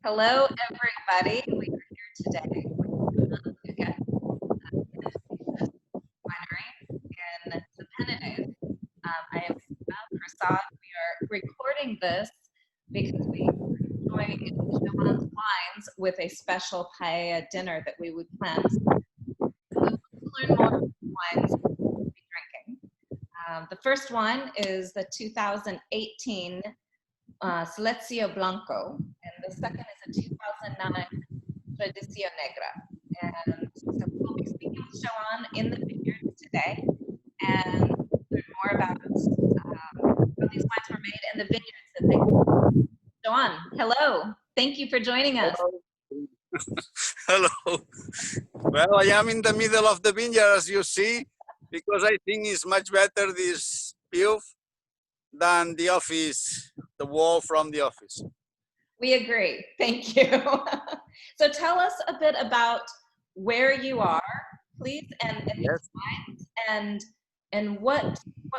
Hello, everybody. We are here today with Huguet Feixes Winery in the Penedes. I am Prasad. We are recording this because we are enjoying Joan's wines with a special paella dinner that we would plan. So we want to learn more about the wines we'll be drinking. The first one is the 2018 Seleccio Blanco, and the second is a 2009 Tradicio Negre. And so we'll be speaking with Joan in the vineyards today and learn more about how these wines were made and the vineyards that they grow. Joan, hello. Thank you for joining us. Hello. Well, I am in the middle of the vineyard, as you see, because I think it's much better this view than the office, the wall from the office. We agree. Thank you. So tell us a bit about where you are, please, and Yes. wines, and what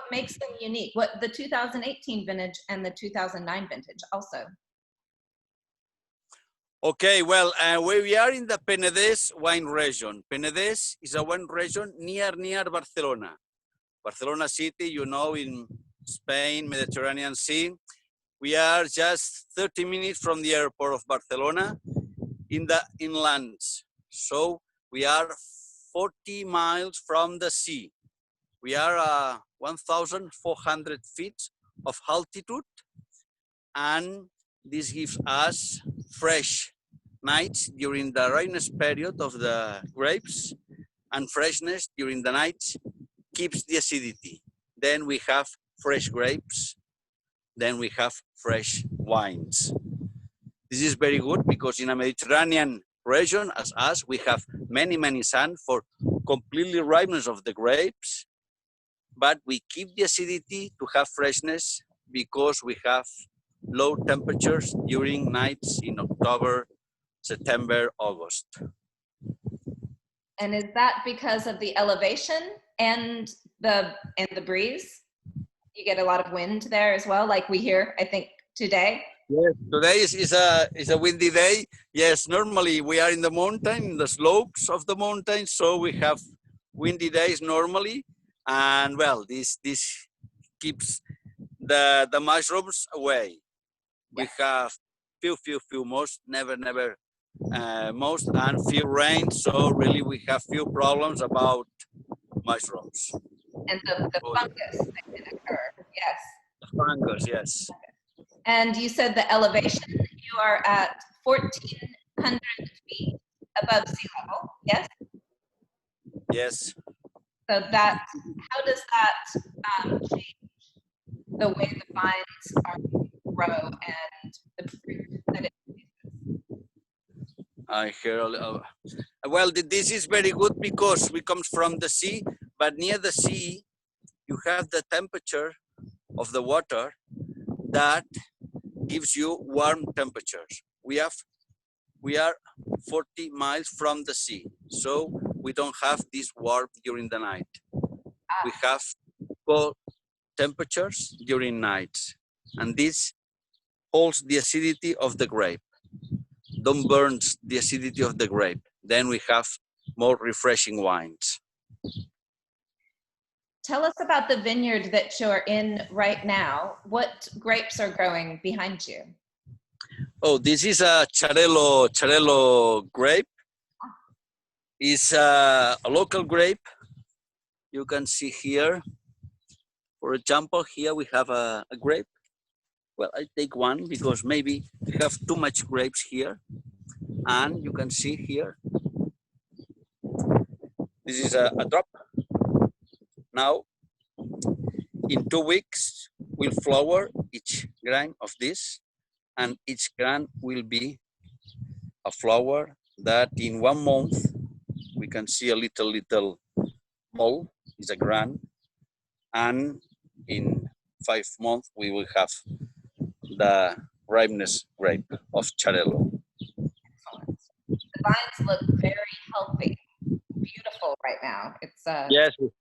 makes them unique. What the 2018 vintage and the 2009 vintage also. Okay, well, we are in the Penedes wine region. Penedes is a wine region near Barcelona. Barcelona city, you know, in Spain, Mediterranean Sea. We are just 30 minutes from the airport of Barcelona in the inlands. So we are 40 miles from the sea. We are 1,400 feet of altitude, and this gives us fresh nights during the rainiest period of the grapes, and freshness during the night keeps the acidity. Then we have fresh grapes, then we have fresh wines. This is very good because in a Mediterranean region as us, we have many sun for completely ripeness of the grapes, but we keep the acidity to have freshness because we have low temperatures during nights in October, September, August. And is that because of the elevation and the breeze? You get a lot of wind there as well, like we hear, I think, today. Yes, today is a windy day. Yes, normally we are in the mountain, in the slopes of the mountain, so we have windy days normally. And well, this keeps the mushrooms away. We have few most, never most, and few rain. So really we have few problems about mushrooms. And the fungus that can occur, yes. The fungus, yes. And you said the elevation, you are at 1,400 feet above sea level, yes? Yes. So how does that change the way the vines are grow and the fruit that it produces? I hear. Well, this is very good because we come from the sea, but near the sea, you have the temperature of the water that gives you warm temperatures. We are 40 miles from the sea, so we don't have this warm during the night. We have cold temperatures during nights, and this holds the acidity of the grape. Don't burn the acidity of the grape. Then we have more refreshing wines. Tell us about the vineyard that you're in right now. What grapes are growing behind you? Oh, this is a Charello grape. It's a local grape. You can see here. For example, here we have a grape. Well, I take one because maybe we have too much grapes here. And you can see here, this is a drop. Now, in 2 weeks, we'll flower each grain of this, and each grain will be a flower that in 1 month, we can see a little ball, is a grain, and in 5 months, we will have the ripeness grape of Charello. Excellent. The vines look very healthy. beautiful right now. It's Yes, to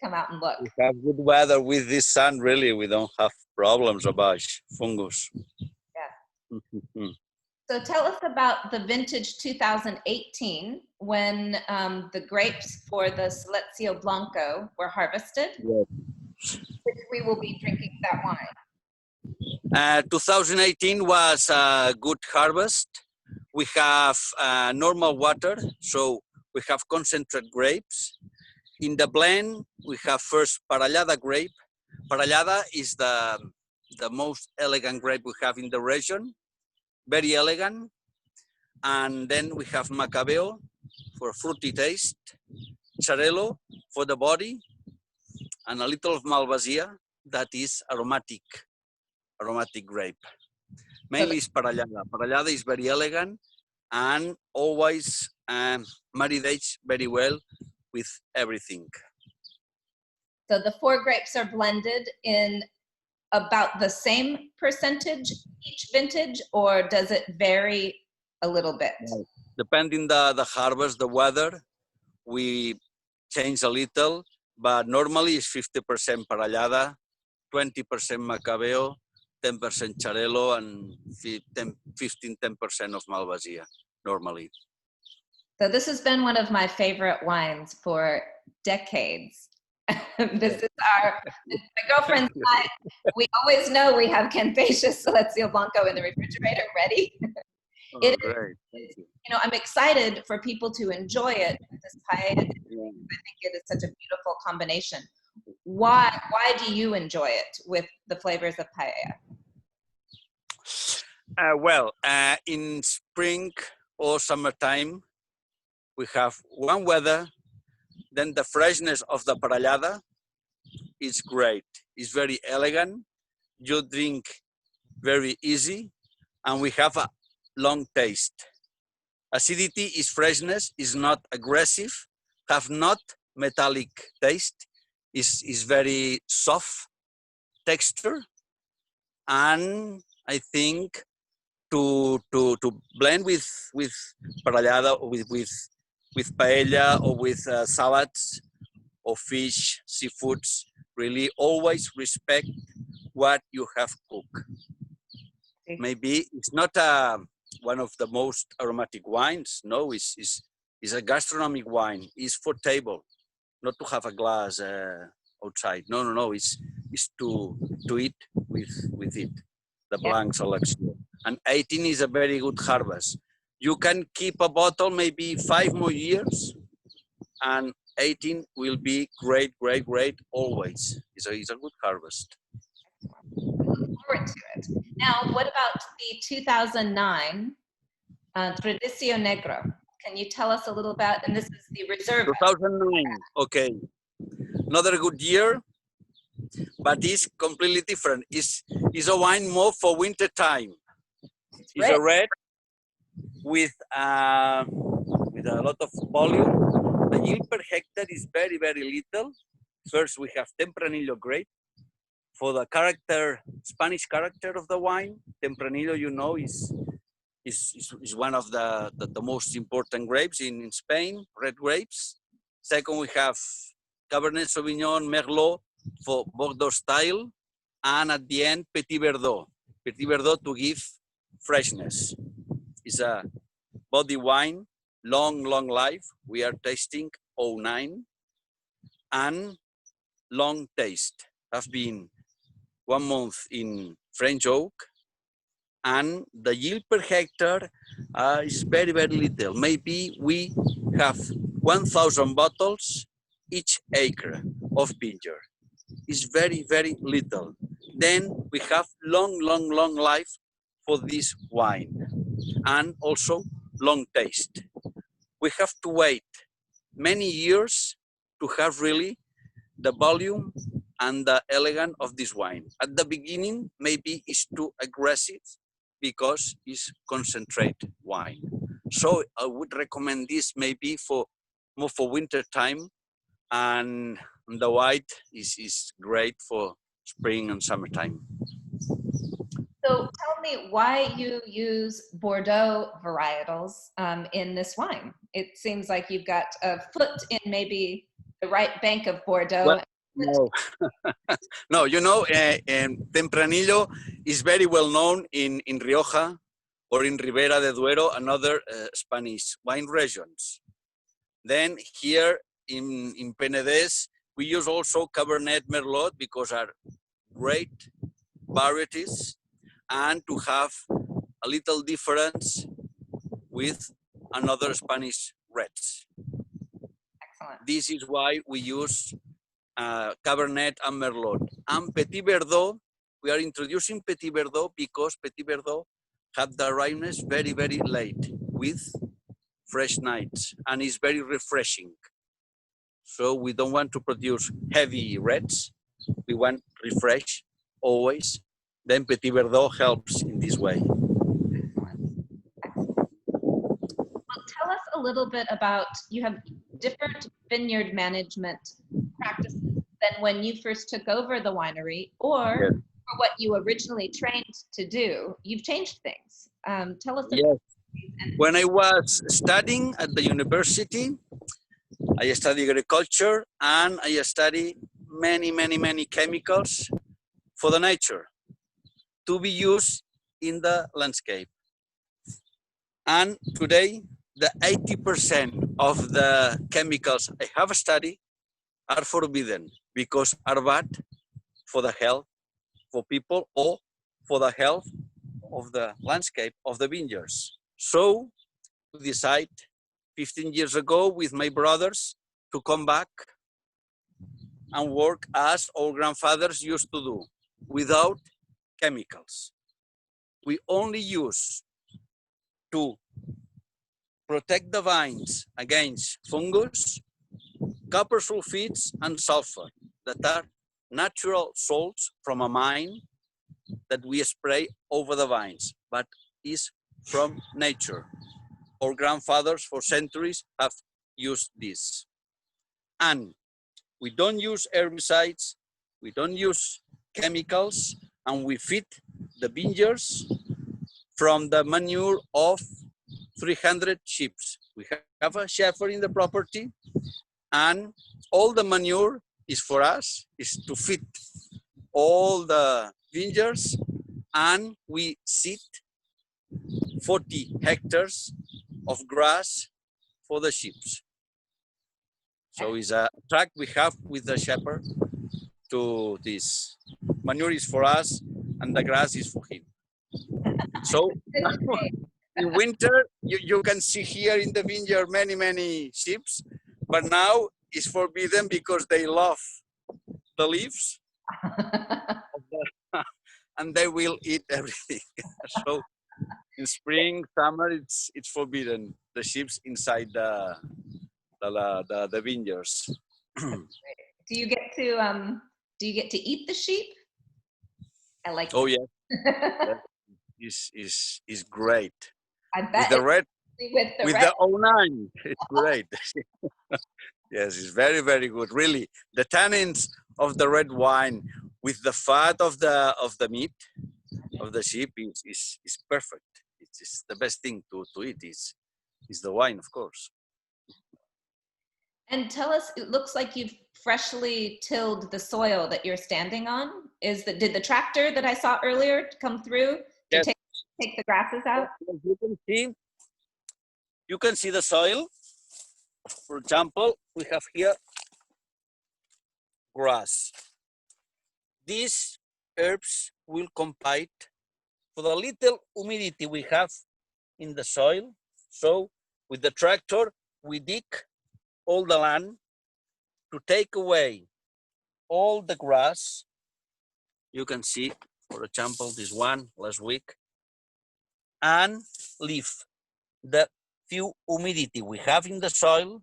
come out and look. we have good weather with this sun. Really, we don't have problems about fungus. Yeah. Mhm. So tell us about the vintage 2018 when the grapes for the Seleccio Blanco were harvested, Yes. which we will be drinking that wine. 2018 was a good harvest. We have normal water, so we have concentrate grapes. In the blend, we have first Parellada grape. Parellada is the most elegant grape we have in the region, very elegant. And then we have Macabeo for fruity taste, Charello for the body, and a little of Malvasia that is aromatic grape. Mainly is Parellada. Parellada is very elegant and always marinates very well with everything. So the 4 grapes are blended in about the same percentage each vintage, or does it vary a little bit? Depending the harvest, the weather, we change a little, but normally it's 50% Parellada, 20% Macabeo, 10% Charello, and 10% of Malvasia, normally. So this has been one of my favorite wines for decades. This is my girlfriend and I, we always know we have Can Fixes Seleccio Blanco in the refrigerator ready. Oh, great. Thank you. You know, I'm excited for people to enjoy it with this paella. I think it is such a beautiful combination. Why do you enjoy it with the flavors of paella? In spring or summertime, we have one weather, then the freshness of the parellada is great. It's very elegant. You drink very easy, and we have a long taste. Acidity is freshness, is not aggressive, have not metallic taste, is very soft texture, and I think to blend with parellada or with paella or with salads or fish, seafoods, really always respect what you have cooked. Maybe it's not one of the most aromatic wines. No, it's a gastronomic wine. It's for table, not to have a glass outside. No. It's to eat with it. The Blanc selection. And 18 is a very good harvest. You can keep a bottle maybe 5 more years, and 18 will be great always. It's a good harvest. Forward to it. Now, what about the 2009 Tradicio Negre? Can you tell us a little about, and this is the reserve. 2009, okay. Another good year, but it's completely different. It's a wine more for winter time. It's a red with a lot of volume. The yield per hectare is very little. First, we have Tempranillo grape. For the Spanish character of the wine, Tempranillo, you know, is one of the most important grapes in Spain, red grapes. Second, we have Cabernet Sauvignon, Merlot for Bordeaux style. And at the end, Petit Verdot. Petit Verdot to give freshness. It's a body wine, long life. We are tasting 09 and long taste. Have been 1 month in French oak, and the yield per hectare is very little. Maybe we have 1,000 bottles each acre of vineyard. It's very little. Then we have long life for this wine, and also long taste. We have to wait many years to have really the volume and the elegance of this wine. At the beginning, maybe it's too aggressive because it's concentrate wine. So I would recommend this maybe more for winter time, and the white is great for spring and summertime. So tell me why you use Bordeaux varietals in this wine. It seems like you've got a foot in maybe the right bank of Bordeaux. Well, no, no, you know, Tempranillo is very well known in Rioja or in Ribera de Duero and other Spanish wine regions. Then here in Penedes, we use also Cabernet Merlot because are great varieties and to have a little difference with another Spanish reds. Excellent. This is why we use Cabernet and Merlot. And Petit Verdot, we are introducing Petit Verdot because Petit Verdot have the ripeness very, very late with fresh nights and is very refreshing. So we don't want to produce heavy reds. We want refresh always. Then Petit Verdot helps in this way. Excellent. Excellent. Well, tell us a little bit about, you have different vineyard management practices than when you first took over the winery, or Yes. for what you originally trained to do. You've changed things. Tell us about Yes. these. And When I was studying at the university, I studied agriculture and I studied many chemicals for the nature to be used in the landscape. And today, the 80% of the chemicals I have studied are forbidden because are bad for the health for people or for the health of the landscape of the vineyards. So we decided 15 years ago with my brothers to come back and work as our grandfathers used to do, without chemicals. We only use to protect the vines against fungus, copper sulfides, and sulfur that are natural salts from a mine that we spray over the vines, but is from nature. Our grandfathers for centuries have used this. And we don't use herbicides, we don't use chemicals, and we feed the vineyards from the manure of 300 sheep. We have a shepherd in the property, and all the manure is for us, is to feed all the vineyards, and we seed 40 hectares of grass for the sheep. So it's a track we have with the shepherd to this. Manure is for us and the grass is for him. So in winter, you can see here in the vineyard many sheep, but now it's forbidden because they love the leaves and they will eat everything. So in spring, summer, it's forbidden. The sheep inside the vineyards. do you get to eat the sheep? I like. Oh yeah, is great. I bet With the red, with red. the 09, it's great. Yes, it's very good. Really, the tannins of the red wine with the fat of the meat of the sheep is perfect. It's the best thing to eat is the wine, of course. And tell us, it looks like you've freshly tilled the soil that you're standing on. Did the tractor that I saw earlier come through to Yes. take the grasses out? You can see the soil. For example, we have here grass. These herbs will compete for the little humidity we have in the soil. So with the tractor, we dig all the land to take away all the grass. You can see, for example, this one last week, and leave the few humidity we have in the soil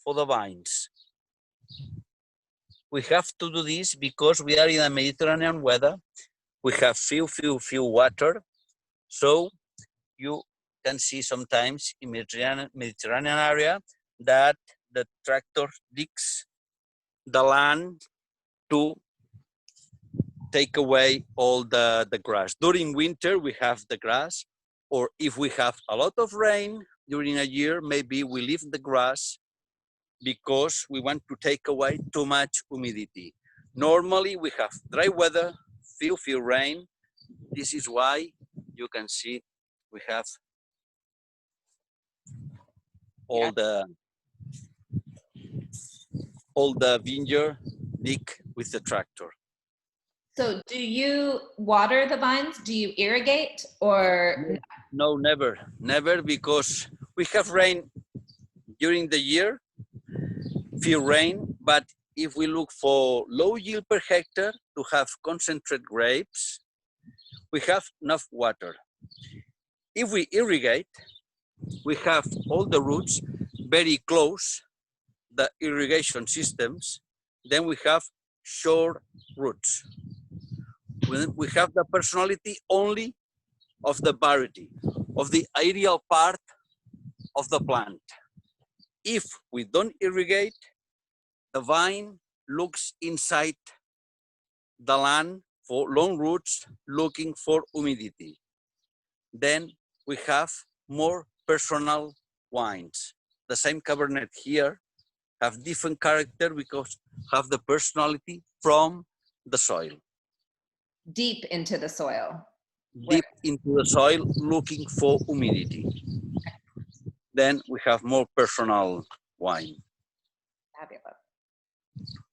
for the vines. We have to do this because we are in a Mediterranean weather. We have few water. So you can see sometimes in Mediterranean area that the tractor digs the land to take away all the grass. During winter, we have the grass, or if we have a lot of rain during a year, maybe we leave the grass because we want to take away too much humidity. Normally, we have dry weather, few rain. This is why you can see we have all the vineyard dig with the tractor. So do you water the vines? Do you irrigate or? No, never, because we have rain during the year, few rain, but if we look for low yield per hectare to have concentrate grapes, we have enough water. If we irrigate, we have all the roots very close, the irrigation systems, then we have short roots. We have the personality only of the variety, of the ideal part of the plant. If we don't irrigate, the vine looks inside the land for long roots looking for humidity. Then we have more personal wines. The same Cabernet here have different character because have the personality from the soil. Deep into the soil. Deep into the soil looking for humidity. Then we have more personal wine. Fabulous.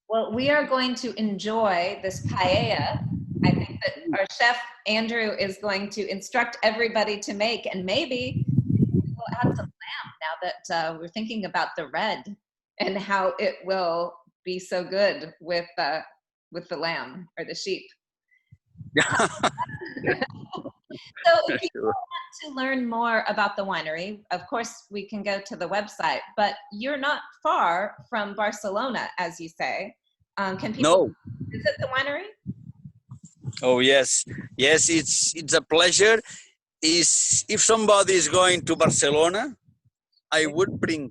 Well, we are going to enjoy this paella. I think that our chef, Andrew, is going to instruct everybody to make, and maybe we'll add some lamb now that we're thinking about the red and how it will be so good with the lamb or the sheep. So if you want to learn more about the winery, of course, we can go to the website, but you're not far from Barcelona, as you say. Can people visit the winery? Oh, yes. Yes, it's a pleasure. If somebody is going to Barcelona, I would bring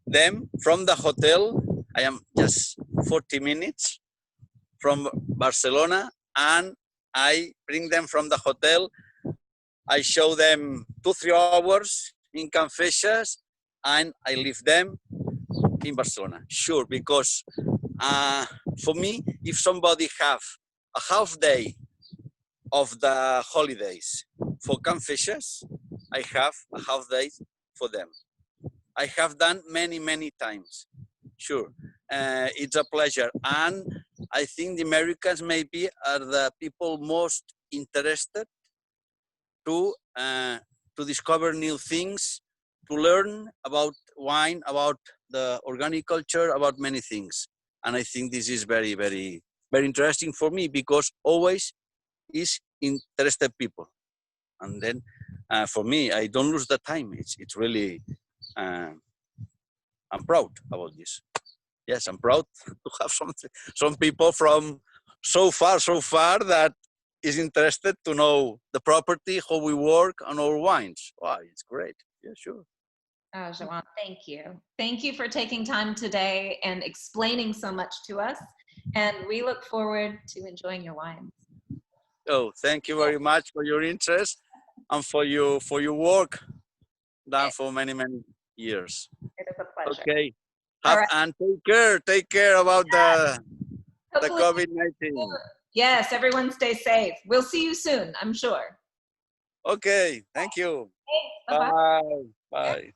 them from the hotel. I am just 40 minutes from Barcelona, and I bring them from the hotel. I show them 2-3 hours in Can Fixes, and I leave them in Barcelona. Sure, because for me, if somebody have a half day of the holidays for Can Fixes, I have a half day for them. I have done many times. Sure, it's a pleasure, and I think the Americans maybe are the people most interested to discover new things, to learn about wine, about the organic culture, about many things. And I think this is very interesting for me because always is interested people. And then for me, I don't lose the time. It's really, I'm proud about this. Yes, I'm proud to have some people from so far that is interested to know the property, how we work, and our wines. Wow, it's great. Yeah, sure. Oh, Joan, thank you. Thank you for taking time today and explaining so much to us. And we look forward to enjoying your wines. Oh, thank you very much for your interest and for your work done for many years. It is a pleasure. Okay. Right. And take care about the COVID-19. Yes, everyone stay safe. We'll see you soon, I'm sure. Okay, thank you. Bye-bye. Bye.